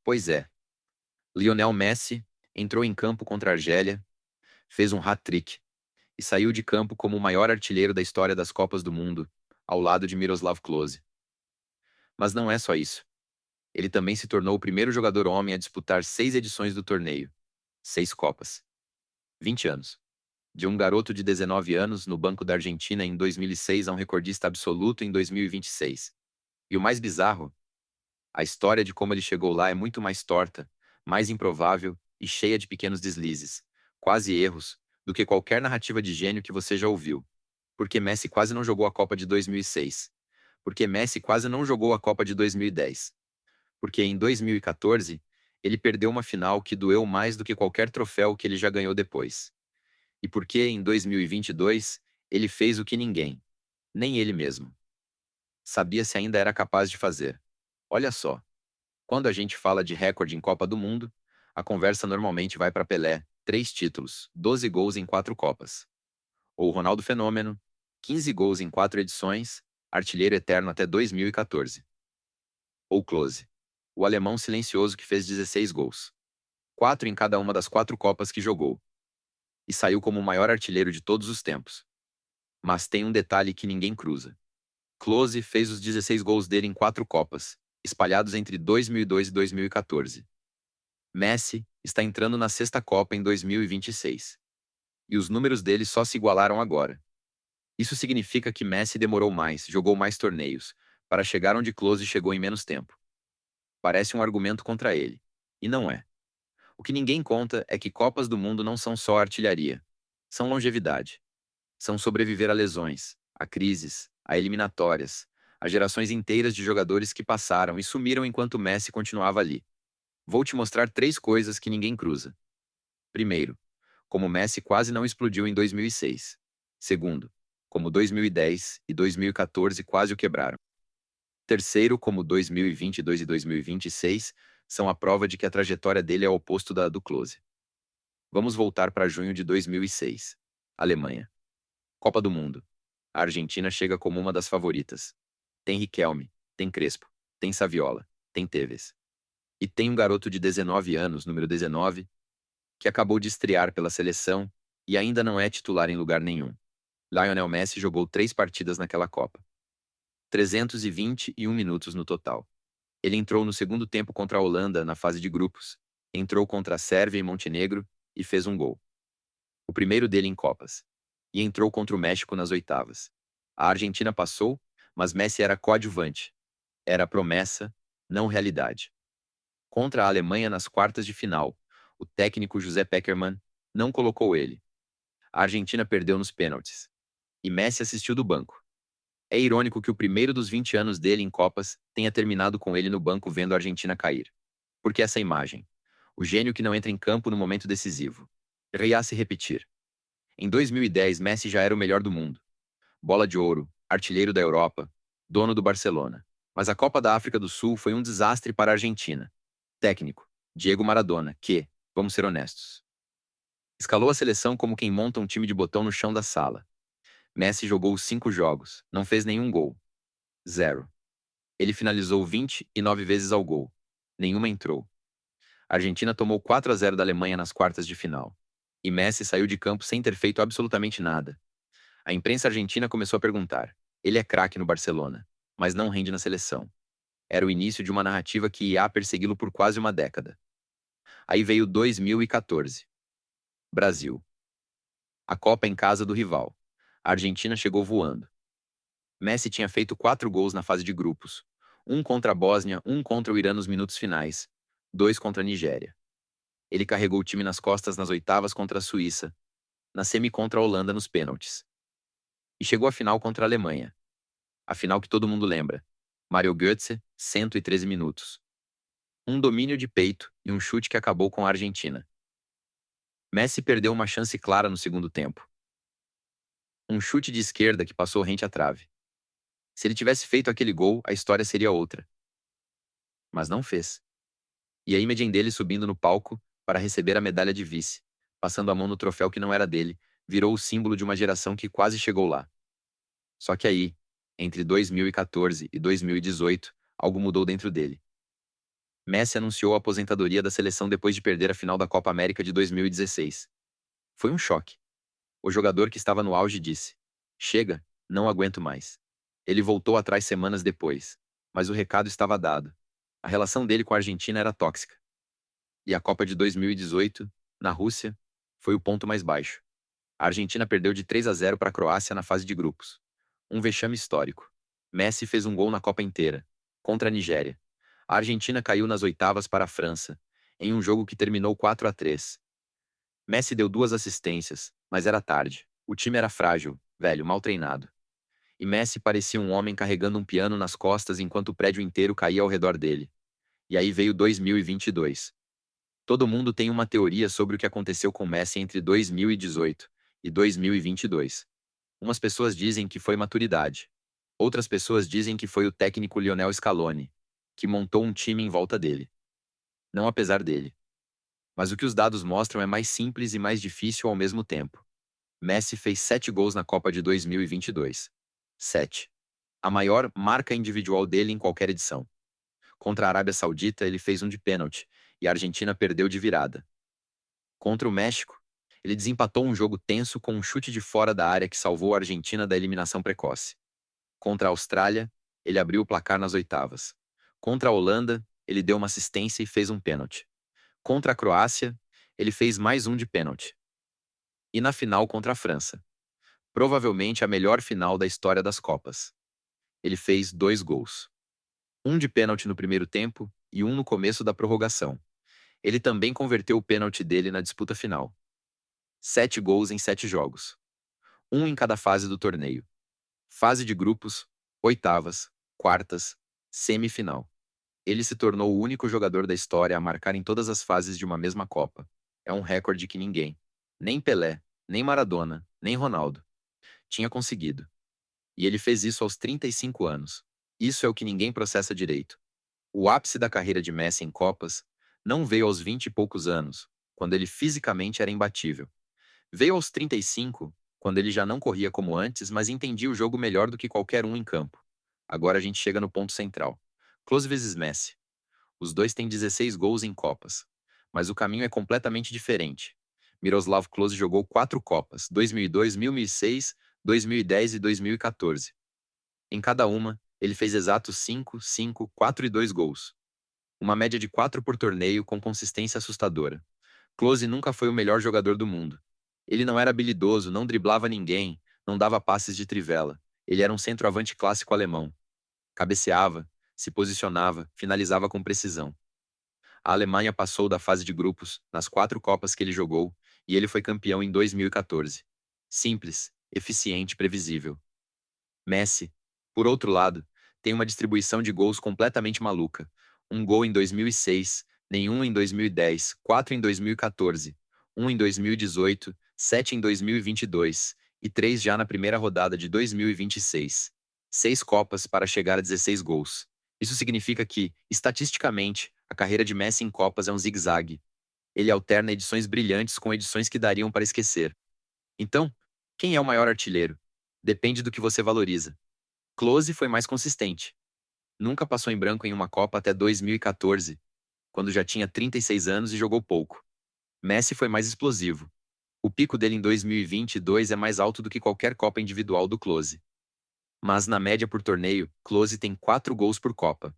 Pois é, Lionel Messi entrou em campo contra a Argélia, fez um hat-trick e saiu de campo como o maior artilheiro da história das Copas do Mundo, ao lado de Miroslav Klose. Mas não é só isso. Ele também se tornou o primeiro jogador homem a disputar 6 edições do torneio. 6 Copas. 20 anos. De um garoto de 19 anos no banco da Argentina em 2006 a um recordista absoluto em 2026. E o mais bizarro, a história de como ele chegou lá é muito mais torta, mais improvável e cheia de pequenos deslizes, quase erros, do que qualquer narrativa de gênio que você já ouviu. Porque Messi quase não jogou a Copa de 2006. Porque Messi quase não jogou a Copa de 2010. Porque em 2014, ele perdeu uma final que doeu mais do que qualquer troféu que ele já ganhou depois. E porque em 2022, ele fez o que ninguém, nem ele mesmo, sabia se ainda era capaz de fazer. Olha só, quando a gente fala de recorde em Copa do Mundo, a conversa normalmente vai para Pelé, 3 títulos, 12 gols em 4 Copas. Ou Ronaldo Fenômeno, 15 gols em 4 edições, artilheiro eterno até 2014. Ou Klose, o alemão silencioso que fez 16 gols. 4 em cada uma das 4 Copas que jogou. E saiu como o maior artilheiro de todos os tempos. Mas tem um detalhe que ninguém cruza. Klose fez os 16 gols dele em 4 Copas, espalhados entre 2002 e 2014. Messi está entrando na sexta Copa em 2026. E os números dele só se igualaram agora. Isso significa que Messi demorou mais, jogou mais torneios, para chegar onde Klose chegou em menos tempo. Parece um argumento contra ele. E não é. O que ninguém conta é que Copas do Mundo não são só artilharia. São longevidade. São sobreviver a lesões, a crises, a eliminatórias, a gerações inteiras de jogadores que passaram e sumiram enquanto Messi continuava ali. Vou te mostrar 3 coisas que ninguém cruza. Primeiro, como Messi quase não explodiu em 2006. Segundo, como 2010 e 2014 quase o quebraram. Terceiro, como 2022 e 2026 são a prova de que a trajetória dele é o oposto da do Klose. Vamos voltar para junho de 2006. Alemanha. Copa do Mundo. A Argentina chega como uma das favoritas. Tem Riquelme, tem Crespo, tem Saviola, tem Tevez. E tem um garoto de 19 anos, número 19, que acabou de estrear pela seleção e ainda não é titular em lugar nenhum. Lionel Messi jogou 3 partidas naquela Copa. 321 minutos no total. Ele entrou no segundo tempo contra a Holanda na fase de grupos, entrou contra a Sérvia e Montenegro e fez um gol. O primeiro dele em Copas. E entrou contra o México nas oitavas. A Argentina passou, mas Messi era coadjuvante. Era promessa, não realidade. Contra a Alemanha nas quartas de final, o técnico José Pekerman não colocou ele. A Argentina perdeu nos pênaltis. E Messi assistiu do banco. É irônico que o primeiro dos 20 anos dele em Copas tenha terminado com ele no banco vendo a Argentina cair. Porque essa imagem, o gênio que não entra em campo no momento decisivo, irá se repetir. Em 2010, Messi já era o melhor do mundo. Bola de ouro, artilheiro da Europa, dono do Barcelona. Mas a Copa da África do Sul foi um desastre para a Argentina. Técnico, Diego Maradona, que, vamos ser honestos, escalou a seleção como quem monta um time de botão no chão da sala. Messi jogou 5 jogos, não fez nenhum gol. 0. Ele finalizou 29 vezes ao gol. Nenhuma entrou. A Argentina tomou 4-0 da Alemanha nas quartas de final. E Messi saiu de campo sem ter feito absolutamente nada. A imprensa argentina começou a perguntar: ele é craque no Barcelona, mas não rende na seleção. Era o início de uma narrativa que ia persegui-lo por quase uma década. Aí veio 2014. Brasil. A Copa em casa do rival. A Argentina chegou voando. Messi tinha feito 4 gols na fase de grupos. Um contra a Bósnia, um contra o Irã nos minutos finais. 2 contra a Nigéria. Ele carregou o time nas costas nas oitavas contra a Suíça. Na semi contra a Holanda nos pênaltis. E chegou à final contra a Alemanha. A final que todo mundo lembra. Mario Götze, 113 minutos. Um domínio de peito e um chute que acabou com a Argentina. Messi perdeu uma chance clara no segundo tempo. Um chute de esquerda que passou rente à trave. Se ele tivesse feito aquele gol, a história seria outra. Mas não fez. E a imagem dele subindo no palco para receber a medalha de vice, passando a mão no troféu que não era dele, virou o símbolo de uma geração que quase chegou lá. Só que aí, entre 2014 e 2018, algo mudou dentro dele. Messi anunciou a aposentadoria da seleção depois de perder a final da Copa América de 2016. Foi um choque. O jogador que estava no auge disse: "Chega, não aguento mais." Ele voltou atrás semanas depois, mas o recado estava dado. A relação dele com a Argentina era tóxica. E a Copa de 2018, na Rússia, foi o ponto mais baixo. A Argentina perdeu de 3-0 para a Croácia na fase de grupos. Um vexame histórico. Messi fez um gol na Copa inteira, contra a Nigéria. A Argentina caiu nas oitavas para a França, em um jogo que terminou 4-3. Messi deu 2 assistências, mas era tarde. O time era frágil, velho, mal treinado. E Messi parecia um homem carregando um piano nas costas enquanto o prédio inteiro caía ao redor dele. E aí veio 2022. Todo mundo tem uma teoria sobre o que aconteceu com Messi entre 2018 e 2022. Umas pessoas dizem que foi maturidade. Outras pessoas dizem que foi o técnico Lionel Scaloni, que montou um time em volta dele. Não apesar dele. Mas o que os dados mostram é mais simples e mais difícil ao mesmo tempo. Messi fez 7 gols na Copa de 2022. 7. A maior marca individual dele em qualquer edição. Contra a Arábia Saudita, ele fez um de pênalti, e a Argentina perdeu de virada. Contra o México, ele desempatou um jogo tenso com um chute de fora da área que salvou a Argentina da eliminação precoce. Contra a Austrália, ele abriu o placar nas oitavas. Contra a Holanda, ele deu uma assistência e fez um pênalti. Contra a Croácia, ele fez mais um de pênalti. E na final contra a França. Provavelmente a melhor final da história das Copas. Ele fez 2 gols. Um de pênalti no primeiro tempo e um no começo da prorrogação. Ele também converteu o pênalti dele na disputa final. 7 gols em 7 jogos. Um em cada fase do torneio. Fase de grupos, oitavas, quartas, semifinal. Ele se tornou o único jogador da história a marcar em todas as fases de uma mesma Copa. É um recorde que ninguém, nem Pelé, nem Maradona, nem Ronaldo, tinha conseguido. E ele fez isso aos 35 anos. Isso é o que ninguém processa direito. O ápice da carreira de Messi em Copas não veio aos 20 e poucos anos, quando ele fisicamente era imbatível. Veio aos 35, quando ele já não corria como antes, mas entendia o jogo melhor do que qualquer um em campo. Agora a gente chega no ponto central. Klose vezes Messi. Os dois têm 16 gols em Copas. Mas o caminho é completamente diferente. Miroslav Klose jogou 4 Copas, 2002, 2006, 2010 e 2014. Em cada uma, ele fez exatos 5, 5, 4 e 2 gols. Uma média de 4 por torneio com consistência assustadora. Klose nunca foi o melhor jogador do mundo. Ele não era habilidoso, não driblava ninguém, não dava passes de trivela. Ele era um centroavante clássico alemão. Cabeceava, se posicionava, finalizava com precisão. A Alemanha passou da fase de grupos, nas 4 Copas que ele jogou, e ele foi campeão em 2014. Simples, eficiente, previsível. Messi, por outro lado, tem uma distribuição de gols completamente maluca. Um gol em 2006, nenhum em 2010, 4 em 2014, 1 em 2018, 7 em 2022 e 3 já na primeira rodada de 2026. 6 Copas para chegar a 16 gols. Isso significa que, estatisticamente, a carreira de Messi em Copas é um zigue-zague. Ele alterna edições brilhantes com edições que dariam para esquecer. Então, quem é o maior artilheiro? Depende do que você valoriza. Klose foi mais consistente. Nunca passou em branco em uma Copa até 2014, quando já tinha 36 anos e jogou pouco. Messi foi mais explosivo. O pico dele em 2022 é mais alto do que qualquer Copa individual do Klose. Mas na média por torneio, Klose tem 4 gols por Copa.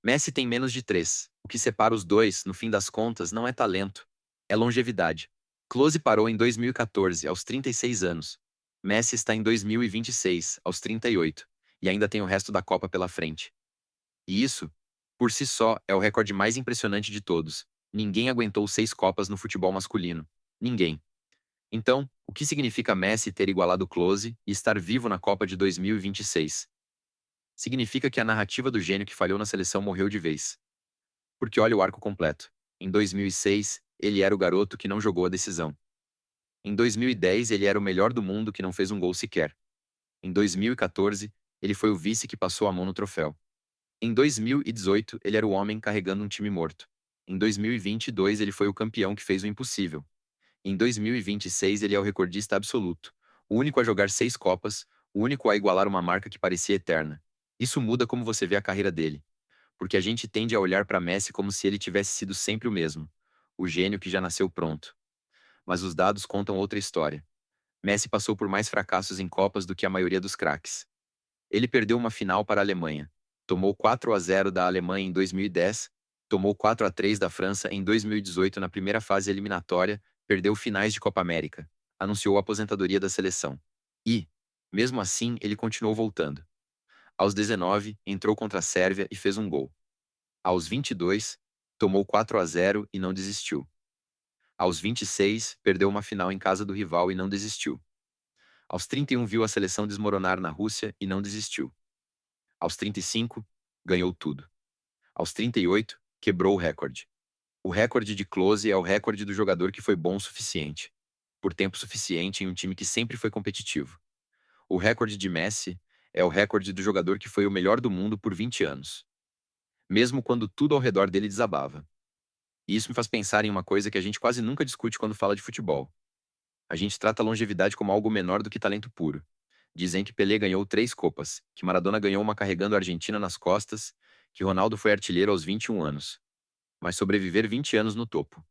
Messi tem menos de 3. O que separa os dois, no fim das contas, não é talento, é longevidade. Klose parou em 2014, aos 36 anos. Messi está em 2026, aos 38, e ainda tem o resto da Copa pela frente. E isso, por si só, é o recorde mais impressionante de todos. Ninguém aguentou 6 Copas no futebol masculino. Ninguém. Então, o que significa Messi ter igualado Klose e estar vivo na Copa de 2026? Significa que a narrativa do gênio que falhou na seleção morreu de vez. Porque olha o arco completo. Em 2006, ele era o garoto que não jogou a decisão. Em 2010, ele era o melhor do mundo que não fez um gol sequer. Em 2014, ele foi o vice que passou a mão no troféu. Em 2018, ele era o homem carregando um time morto. Em 2022, ele foi o campeão que fez o impossível. Em 2026, ele é o recordista absoluto. O único a jogar 6 Copas, o único a igualar uma marca que parecia eterna. Isso muda como você vê a carreira dele. porque a gente tende a olhar para Messi como se ele tivesse sido sempre o mesmo, o gênio que já nasceu pronto. Mas os dados contam outra história. Messi passou por mais fracassos em Copas do que a maioria dos craques. Ele perdeu uma final para a Alemanha. Tomou 4-0 da Alemanha em 2010, tomou 4-3 da França em 2018 na primeira fase eliminatória, perdeu finais de Copa América. Anunciou a aposentadoria da seleção. E, mesmo assim, ele continuou voltando. Aos 19, entrou contra a Sérvia e fez um gol. Aos 22, tomou 4-0 e não desistiu. Aos 26, perdeu uma final em casa do rival e não desistiu. Aos 31, viu a seleção desmoronar na Rússia e não desistiu. Aos 35, ganhou tudo. Aos 38, quebrou o recorde. O recorde de Klose é o recorde do jogador que foi bom o suficiente, por tempo suficiente em um time que sempre foi competitivo. O recorde de Messi é o recorde do jogador que foi o melhor do mundo por 20 anos, mesmo quando tudo ao redor dele desabava. E isso me faz pensar em uma coisa que a gente quase nunca discute quando fala de futebol. A gente trata a longevidade como algo menor do que talento puro. Dizem que Pelé ganhou 3 copas, que Maradona ganhou uma carregando a Argentina nas costas, que Ronaldo foi artilheiro aos 21 anos. Mas sobreviver 20 anos no topo,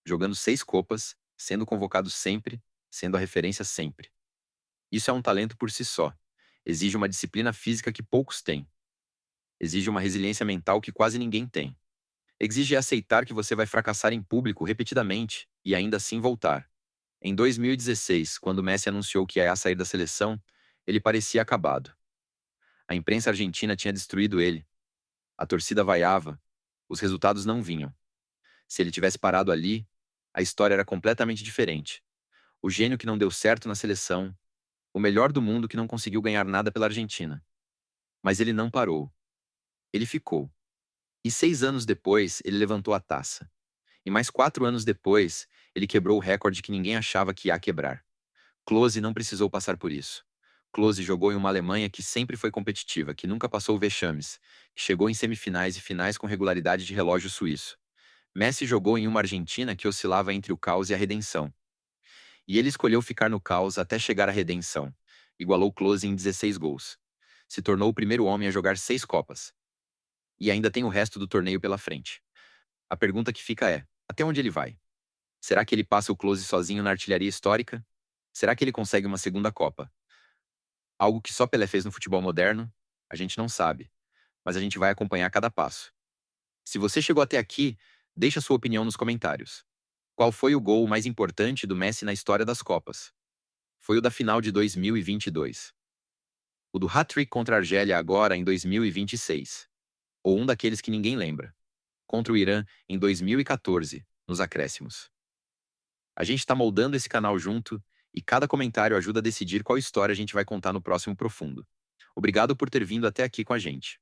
jogando 6 copas, sendo convocado sempre, sendo a referência sempre. Isso é um talento por si só. Exige uma disciplina física que poucos têm. Exige uma resiliência mental que quase ninguém tem. Exige aceitar que você vai fracassar em público repetidamente e ainda assim voltar. Em 2016, quando Messi anunciou que ia sair da seleção, ele parecia acabado. A imprensa argentina tinha destruído ele. A torcida vaiava. Os resultados não vinham. Se ele tivesse parado ali, a história era completamente diferente. O gênio que não deu certo na seleção, o melhor do mundo que não conseguiu ganhar nada pela Argentina. Mas ele não parou. Ele ficou. E 6 anos depois, ele levantou a taça. E mais 4 anos depois, ele quebrou o recorde que ninguém achava que ia quebrar. Klose não precisou passar por isso. Klose jogou em uma Alemanha que sempre foi competitiva, que nunca passou vexames, que chegou em semifinais e finais com regularidade de relógio suíço. Messi jogou em uma Argentina que oscilava entre o caos e a redenção. E ele escolheu ficar no caos até chegar à redenção. Igualou Klose em 16 gols. Se tornou o primeiro homem a jogar 6 copas. E ainda tem o resto do torneio pela frente. A pergunta que fica é: até onde ele vai? Será que ele passa o Klose sozinho na artilharia histórica? Será que ele consegue uma segunda Copa? Algo que só Pelé fez no futebol moderno? A gente não sabe, mas a gente vai acompanhar cada passo. Se você chegou até aqui, deixa sua opinião nos comentários. Qual foi o gol mais importante do Messi na história das Copas? Foi o da final de 2022. O do hat-trick contra a Argélia agora em 2026. Ou um daqueles que ninguém lembra. Contra o Irã em 2014, nos acréscimos. A gente está moldando esse canal junto, e cada comentário ajuda a decidir qual história a gente vai contar no próximo Profundo. Obrigado por ter vindo até aqui com a gente.